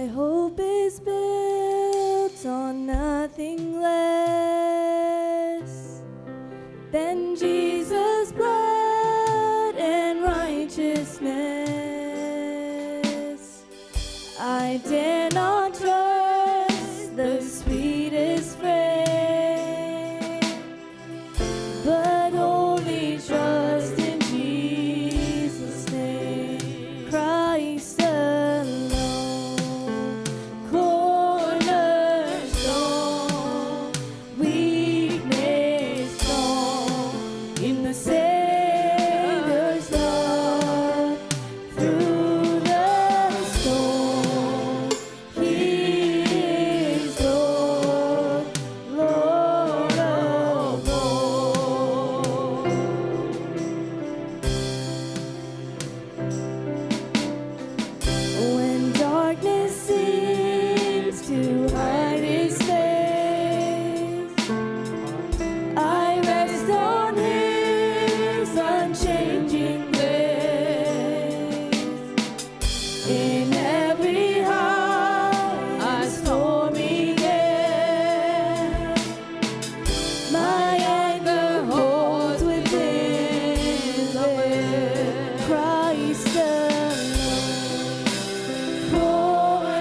My hope is built on nothing less than Jesus' blood and righteousness. I dare not trust the sweetest friend, but only trust in Jesus' name. Christ alone, cornerstone, weak made strong in the Savior's love. Through the storm, He is Lord, Lord of all. When darkness seems to hide its face, I rest on His unchanging grace. In every high, stormy gale, my anchor holds within the veil. Christ alone, cornerstone,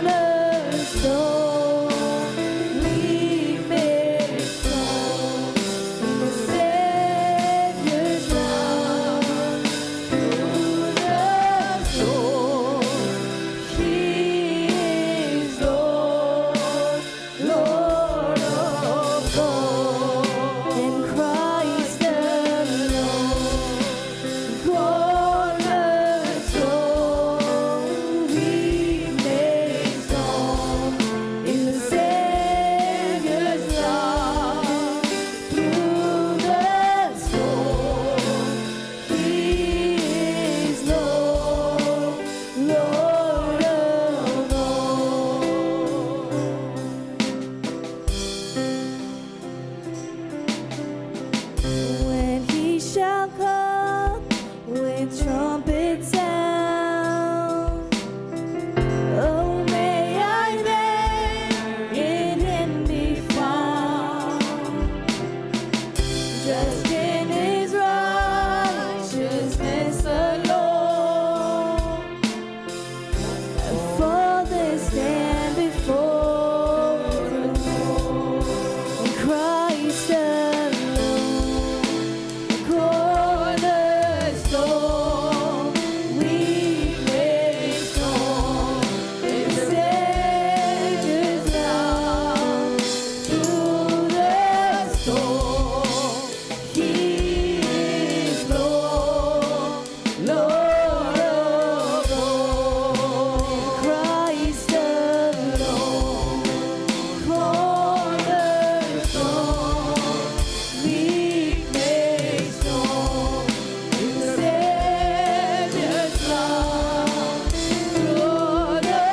weak made strong in the Savior's love. Through the storm, He is Lord, Lord of all. In Christ alone, cornerstone, weak made strong in the Savior's love. Through the storm, He is Lord, Lord of all. When He shall come with trumpet sound, oh, may I there in Him be found, just in His righteousness alone, and faultless stand before the throne. In Christ alone, cornerstone, weak made strong in the Savior's love. Through the storm, He is Lord, Lord of all. Christ alone, cornerstone, weak made strong in the Savior's love. Through the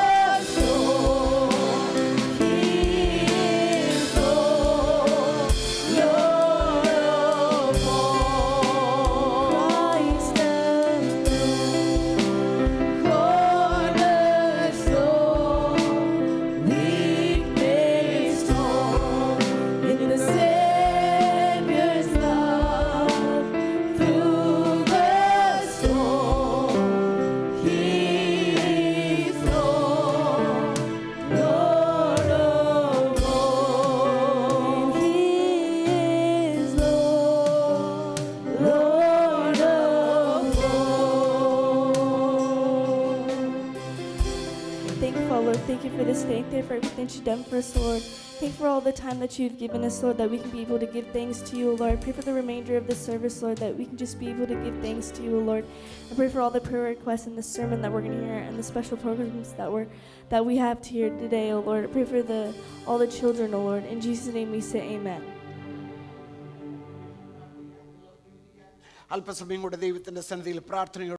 storm, He is Lord, Lord of all. Christ alone, cornerstone, weak made strong in the Savior's love. Through the storm, He is Lord, Lord of all. He is Lord, Lord of all. Thank you, Lord. Thank you for this day. Thank you for everything that you've done for us, Lord. Thank you for all the time that you've given us, Lord, that we can be able to give thanks to you, Lord. I pray for the remainder of the service, Lord, that we can just be able to give thanks to you, Lord. I pray for all the prayer requests and the sermon that we're going to hear and the special programs that we have to hear today, oh Lord. I pray for all the children, oh Lord. In Jesus' name we say amen. അല്പസമയം കൂടെ ദൈവത്തിന്റെ സന്നിധിയിൽ പ്രാർത്ഥനയോടെ